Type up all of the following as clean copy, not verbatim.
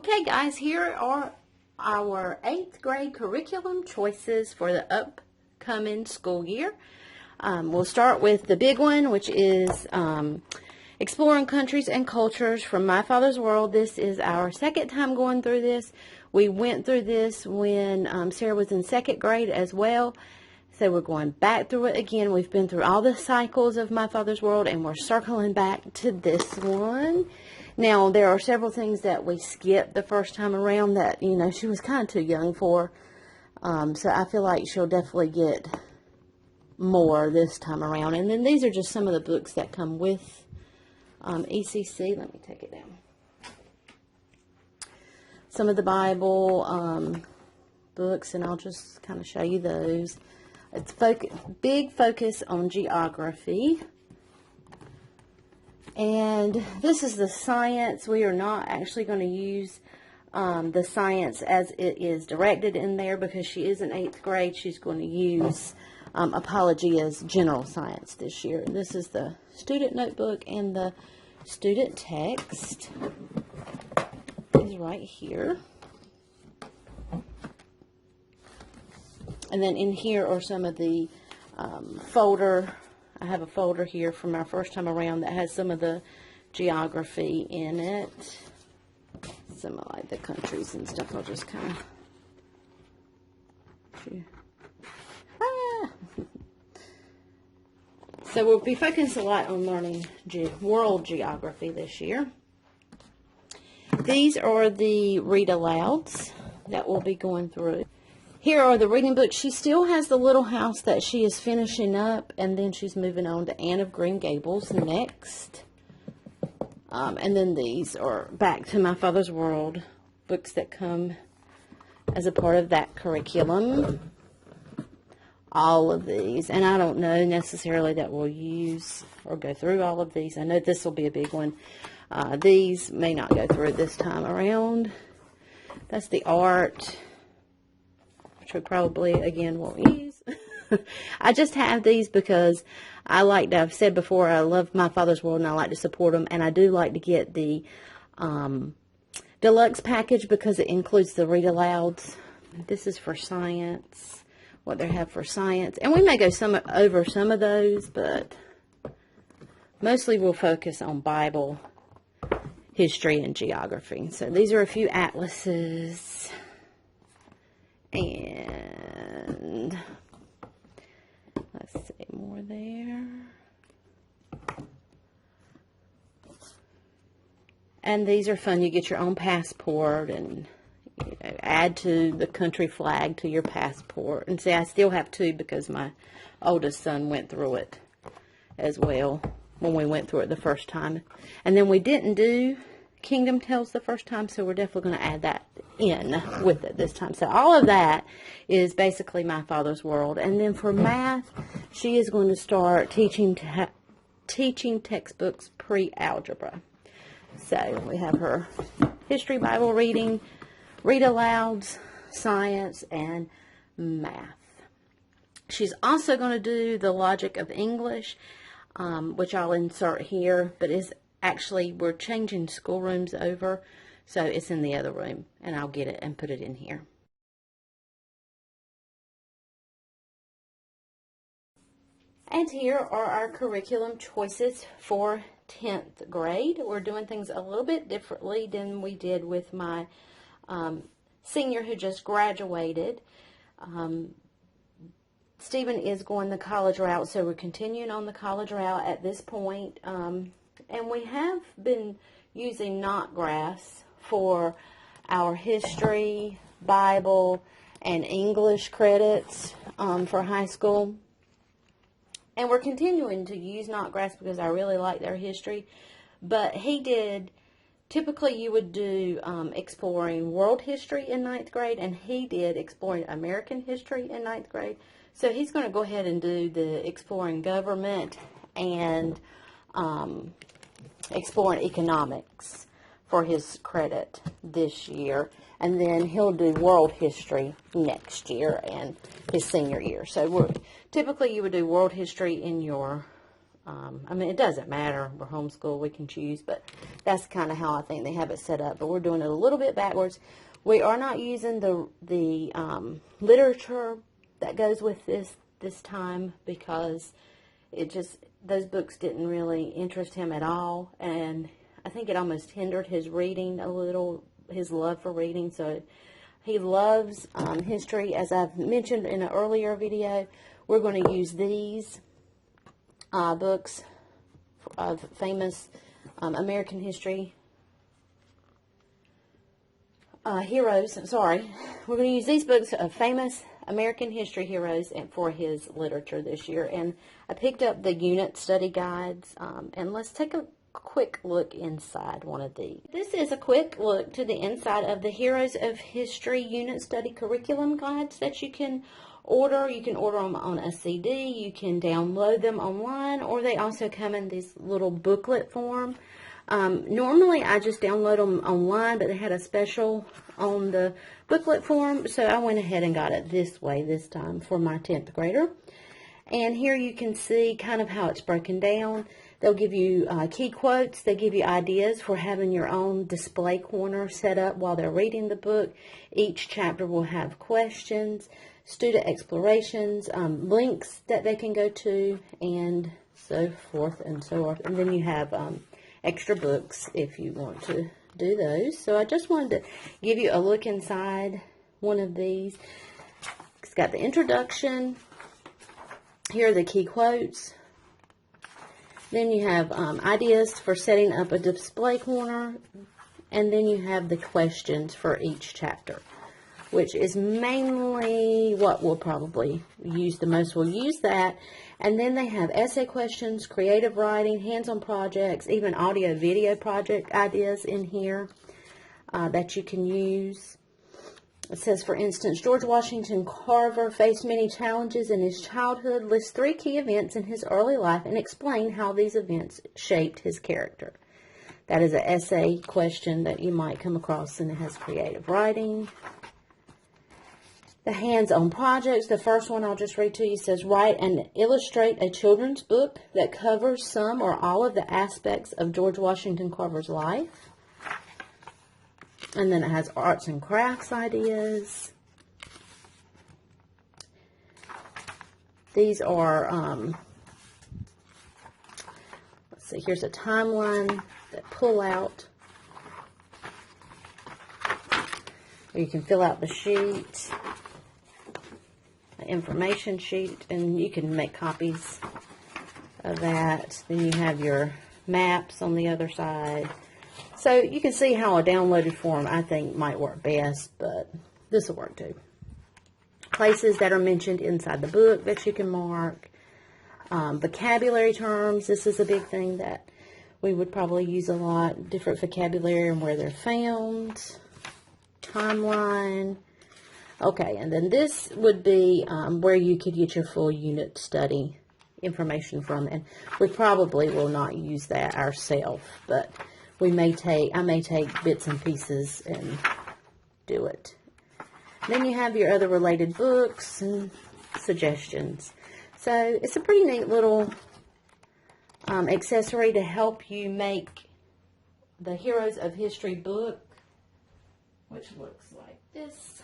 Okay guys, here are our 8th grade curriculum choices for the upcoming school year. We'll start with the big one, which is Exploring Countries and Cultures from My Father's World. This is our 2nd time going through this. We went through this when Sarah was in 2nd grade as well. So we're going back through it again. We've been through all the cycles of My Father's World, and we're circling back to this one. Now, there are several things that we skipped the first time around that, you know, she was kind of too young for. So I feel like she'll definitely get more this time around. And then these are just some of the books that come with ECC. Let me take it down. Some of the Bible books, and I'll just kind of show you those. It's big focus on geography. And this is the science. We are not actually going to use the science as it is directed in there because she is in 8th grade. She's going to use Apology as general science this year. This is the student notebook, and the student text is right here. And then in here are some of the folder. I have a folder here from our first time around that has some of the geography in it. Some of like the countries and stuff. I'll just kind of... So we'll be focusing a lot on learning world geography this year. These are the Read-Alouds that we'll be going through. Here are the reading books. She still has the Little House that she is finishing up, and then she's moving on to Anne of Green Gables next. And then these are Back to My Father's World, books that come as a part of that curriculum. All of these, and I don't know necessarily that we'll use or go through all of these. I know this will be a big one. These may not go through this time around. That's the art, which we probably, again, won't use. I just have these because I've said before, I love My Father's World and I like to support them. And I do like to get the deluxe package because it includes the Read-Alouds. This is for science, what they have for science. And we may go over some of those, but mostly we'll focus on Bible, history, and geography. So these are a few atlases. And let's see, more there. And these are fun. You get your own passport and, you know, add to the country flag to your passport. And see, I still have 2 because my oldest son went through it as well when we went through it the first time. And then we didn't do Kingdom Tales the first time, so we're definitely going to add that in with it this time. So all of that is basically My Father's World. And then for math, she is going to start teaching textbooks pre-algebra. So we have her history, Bible reading, Read-Alouds, science, and math. She's also going to do the logic of English, which I'll insert here, but is actually, we're changing schoolrooms over, so it's in the other room, and I'll get it and put it in here. And here are our curriculum choices for 10th grade. We're doing things a little bit differently than we did with my senior who just graduated. Stephen is going the college route, so we're continuing on the college route at this point. And we have been using Knotgrass for our history, Bible, and English credits for high school. And we're continuing to use Knotgrass because I really like their history. But he did, typically you would do exploring world history in 9th grade, and he did exploring American history in 9th grade. So he's going to go ahead and do the exploring government and exploring economics for his credit this year, and then he'll do world history next year and his senior year. So typically you would do world history in your I mean, it doesn't matter. We're homeschool. We can choose, but that's kind of how I think they have it set up. But we're doing it a little bit backwards. We are not using the literature that goes with this time because those books didn't really interest him at all, and I think it almost hindered his reading a little, his love for reading. So he loves history. As I've mentioned in an earlier video, we're going to use these books of famous American history heroes. Sorry, we're going to use these books of famous American history heroes and for his literature this year. And I picked up the unit study guides, and let's take a quick look inside one of these. This is a quick look to the inside of the Heroes of History Unit Study Curriculum Guides that you can order. You can order them on a CD, you can download them online, or they also come in this little booklet form. Normally I just download them online, but they had a special on the booklet form, so I went ahead and got it this way this time for my 10th grader. And here you can see kind of how it's broken down. They'll give you key quotes. They give you ideas for having your own display corner set up while they're reading the book. Each chapter will have questions, student explorations, links that they can go to, and so forth and so on. And then you have extra books if you want to do those. So I just wanted to give you a look inside one of these. It's got the introduction. Here are the key quotes. Then you have ideas for setting up a display corner. And then you have the questions for each chapter, which is mainly what we'll probably use the most. We'll use that. And then they have essay questions, creative writing, hands-on projects, even audio-video project ideas in here that you can use. It says, for instance, George Washington Carver faced many challenges in his childhood. List 3 key events in his early life and explain how these events shaped his character. That is an essay question that you might come across, and it has creative writing. The hands-on projects, the first one I'll just read to you, says, write and illustrate a children's book that covers some or all of the aspects of George Washington Carver's life. And then it has arts and crafts ideas. These are, let's see, here's a timeline that pull out. Or you can fill out the sheet, the information sheet, and you can make copies of that. Then you have your maps on the other side. So you can see how a downloaded form I think might work best, but this will work too. Places that are mentioned inside the book that you can mark. Vocabulary terms. This is a big thing that we would probably use a lot. Different vocabulary and where they're found. Timeline. Okay, and then this would be where you could get your full unit study information from. And we probably will not use that ourselves, but I may take bits and pieces and do it. Then you have your other related books and suggestions. So it's a pretty neat little accessory to help you make the Heroes of History book, which looks like this.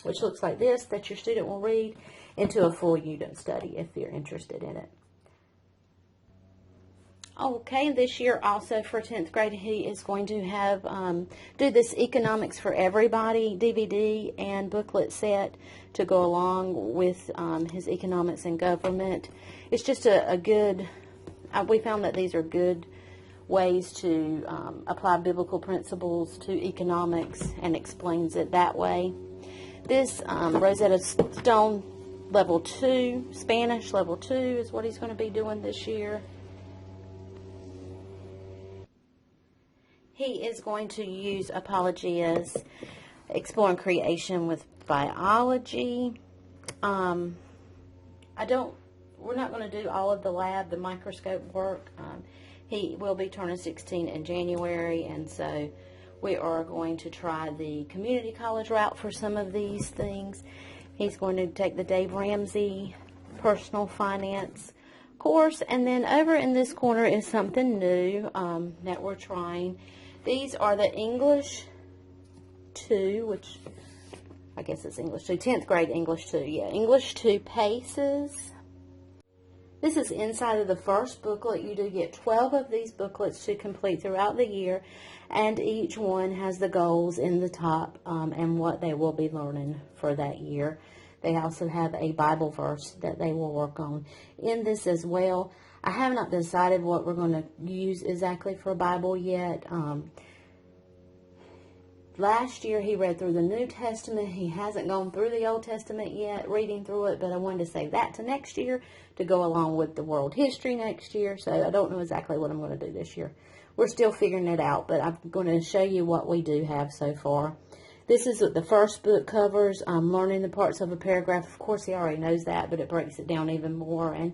Which looks like this, that your student will read, into a full unit study if they're interested in it. Okay, this year also for 10th grade, he is going to have, do this Economics for Everybody DVD and booklet set to go along with his Economics and Government. It's just a good, we found that these are good ways to apply biblical principles to economics and explains it that way. This Rosetta Stone Level 2, Spanish Level 2 is what he's going to be doing this year. He is going to use Apologias, Exploring Creation with Biology. We're not going to do all of the lab, the microscope work. He will be turning 16 in January, and so we are going to try the community college route for some of these things. He's going to take the Dave Ramsey personal finance course. And then over in this corner is something new that we're trying. These are the English 2, which I guess it's English 2, 10th grade English 2. Yeah, English 2 Paces. This is inside of the first booklet. You do get 12 of these booklets to complete throughout the year, and each one has the goals in the top and what they will be learning for that year. They also have a Bible verse that they will work on in this as well. I have not decided what we're going to use exactly for a Bible yet. Last year he read through the New Testament. He hasn't gone through the Old Testament yet, reading through it, but I wanted to save that to next year to go along with the world history next year. So I don't know exactly what I'm going to do this year. We're still figuring it out, but I'm going to show you what we do have so far. This is what the first book covers, learning the parts of a paragraph. Of course, he already knows that, but it breaks it down even more. And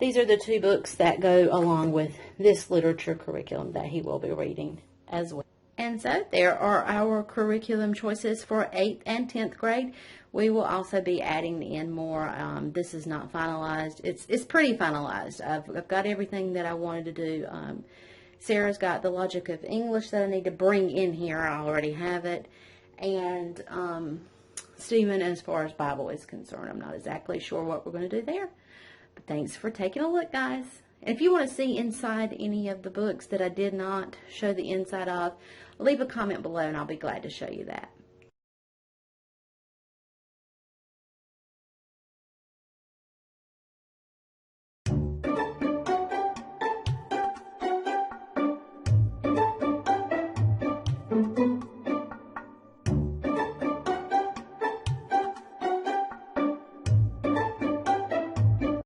these are the 2 books that go along with this literature curriculum that he will be reading as well. And so there are our curriculum choices for 8th and 10th grade. We will also be adding in more. This is not finalized. It's pretty finalized. I've got everything that I wanted to do. Sarah's got the logic of English that I need to bring in here. I already have it. And Stephen, as far as Bible is concerned, I'm not exactly sure what we're going to do there. But thanks for taking a look, guys. If you want to see inside any of the books that I did not show the inside of, leave a comment below and I'll be glad to show you that.